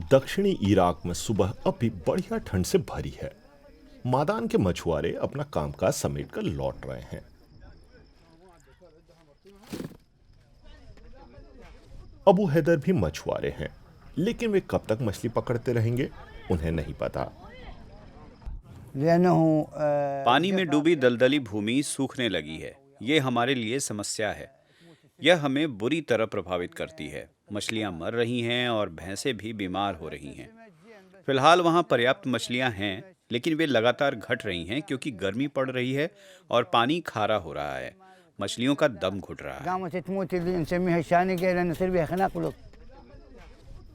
दक्षिणी इराक में सुबह अब भी बढ़िया ठंड से भरी है। मादान के मछुआरे अपना कामकाज समेट कर लौट रहे हैं। अबू हैदर भी मछुआरे हैं, लेकिन वे कब तक मछली पकड़ते रहेंगे उन्हें नहीं पता। पानी में डूबी दलदली भूमि सूखने लगी है। ये हमारे लिए समस्या है। यह हमें बुरी तरह प्रभावित करती है। मछलियां मर रही हैं और भैंसें भी बीमार हो रही हैं। फिलहाल वहां पर्याप्त मछलियां हैं, लेकिन वे लगातार घट रही हैं क्योंकि गर्मी पड़ रही है और पानी खारा हो रहा है। मछलियों का दम घुट रहा है।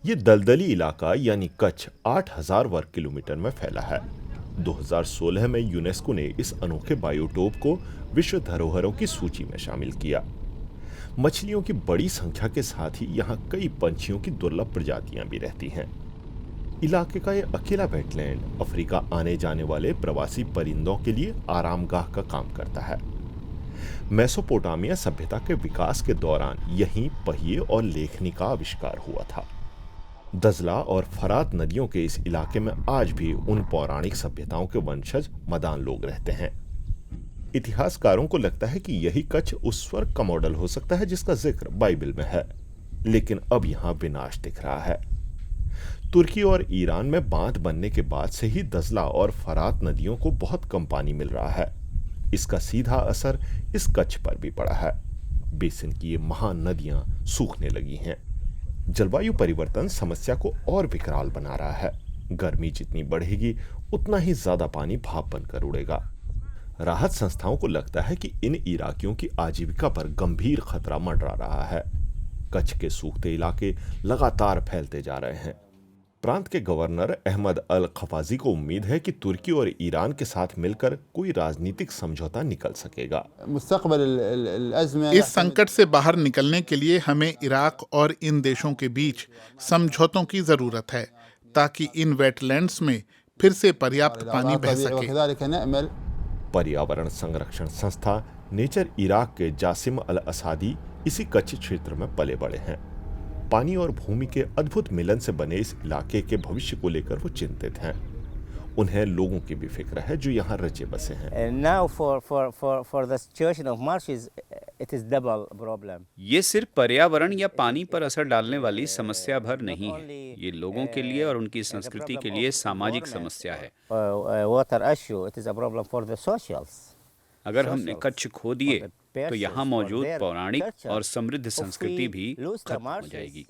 ये दलदली इलाका यानी कच्छ 8,000 वर्ग किलोमीटर में फैला है। 2016 में यूनेस्को ने इस अनोखे बायोटोप को विश्व धरोहरों की सूची में शामिल किया। मछलियों की बड़ी संख्या के साथ ही यहाँ कई पंछियों की दुर्लभ प्रजातियां भी रहती हैं। इलाके का यह अकेला वेटलैंड अफ्रीका आने जाने वाले प्रवासी परिंदों के लिए आरामगाह का काम करता है। मेसोपोटामिया सभ्यता के विकास के दौरान यहीं पहिए और लेखनी का आविष्कार हुआ था। दजला और फरात नदियों के इस इलाके में आज भी उन पौराणिक सभ्यताओं के वंशज मदान लोग रहते हैं। इतिहासकारों को लगता है कि यही कच्छ उस स्वर्ग का मॉडल हो सकता है जिसका जिक्र बाइबल में है, लेकिन अब यहां विनाश दिख रहा है। तुर्की और ईरान में बांध बनने के बाद से ही दजला और फरात नदियों को बहुत कम पानी मिल रहा है। इसका सीधा असर इस कच्छ पर भी पड़ा है। बेसिन की ये महान नदियां सूखने लगी हैं। जलवायु परिवर्तन समस्या को और विकराल बना रहा है। गर्मी जितनी बढ़ेगी उतना ही ज्यादा पानी भाप बनकर उड़ेगा। राहत संस्थाओं को लगता है कि इन इराकियों की आजीविका पर गंभीर खतरा मंडरा रहा है। कच्छ के सूखते इलाके लगातार फैलते जा रहे हैं। प्रांत के गवर्नर अहमद अल खफाजी को उम्मीद है कि तुर्की और ईरान के साथ मिलकर कोई राजनीतिक समझौता निकल सकेगा। इस संकट से बाहर निकलने के लिए हमें इराक और इन देशों के बीच समझौतों की जरूरत है, ताकि इन वेटलैंड्स में फिर से पर्याप्त पानी बह सके। पर्यावरण संरक्षण संस्था नेचर इराक के जासिम अल असादी इसी कच्छ क्षेत्र में पले बड़े हैं। पानी और भूमि के अद्भुत मिलन से बने इस इलाके के भविष्य को लेकर वो चिंतित हैं। उन्हें लोगों की भी फिक्र है जो यहाँ रचे बसे हैं। ये सिर्फ पर्यावरण या पानी पर असर डालने वाली समस्या भर नहीं है। ये लोगों के लिए और उनकी संस्कृति के लिए सामाजिक समस्या है। अगर हमने कच्छ खो दिए तो यहाँ मौजूद पौराणिक और समृद्ध संस्कृति भी खत्म हो जाएगी।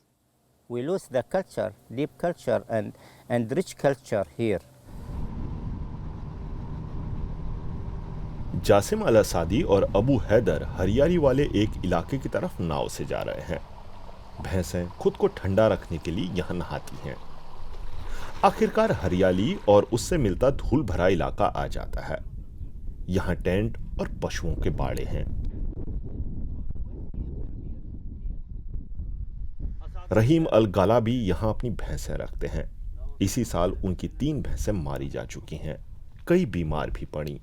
जासिम अल असादी और अबू हैदर हरियाली वाले एक इलाके की तरफ नाव से जा रहे हैं। भैंसें खुद को ठंडा रखने के लिए यहाँ नहाती हैं। आखिरकार हरियाली और उससे मिलता धूल भरा इलाका आ जाता है। यहाँ टेंट और पशुओं के बाड़े हैं। रहीम अल गाला भी यहाँ अपनी भैंसें रखते हैं। इसी साल उनकी 3 भैंसें मारी जा चुकी हैं। कई बीमार भी पड़ी।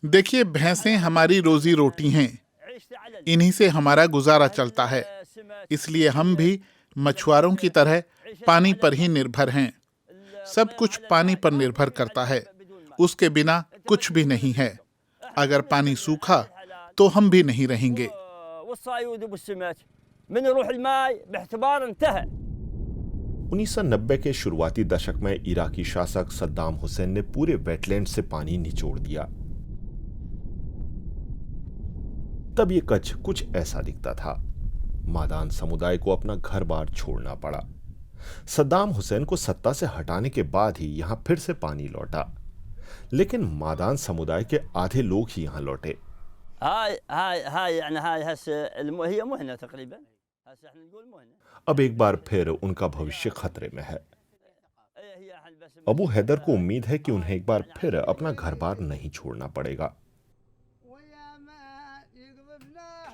देखिए, भैंसें हमारी रोजी रोटी हैं। इन्हीं से हमारा गुजारा चलता है। इसलिए हम भी मछुआरों की तरह पानी पर ही निर्भर हैं। सब कुछ पानी पर निर्भर करता है। उसके बिना कुछ भी नहीं है। अगर पानी सूखा तो हम भी नहीं रहेंगे। 1990 के शुरुआती दशक में इराकी शासक सद्दाम हुसैन ने पूरे वेटलैंड से पानी निचोड़ दिया। तब ये कच्छ कुछ ऐसा दिखता था। मादान समुदाय को अपना घर बार छोड़ना पड़ा। सद्दाम हुसैन को सत्ता से हटाने के बाद ही यहां फिर से पानी लौटा, लेकिन मादान समुदाय के आधे लोग ही यहां लौटे। अब एक बार फिर उनका भविष्य खतरे में है। अबू हैदर को उम्मीद है कि उन्हें एक बार फिर अपना घर बार नहीं छोड़ना पड़ेगा।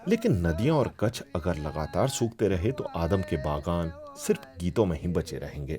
लेकिन नदियां और कच्छ अगर लगातार सूखते रहे तो आदम के बागान सिर्फ गीतों में ही बचे रहेंगे।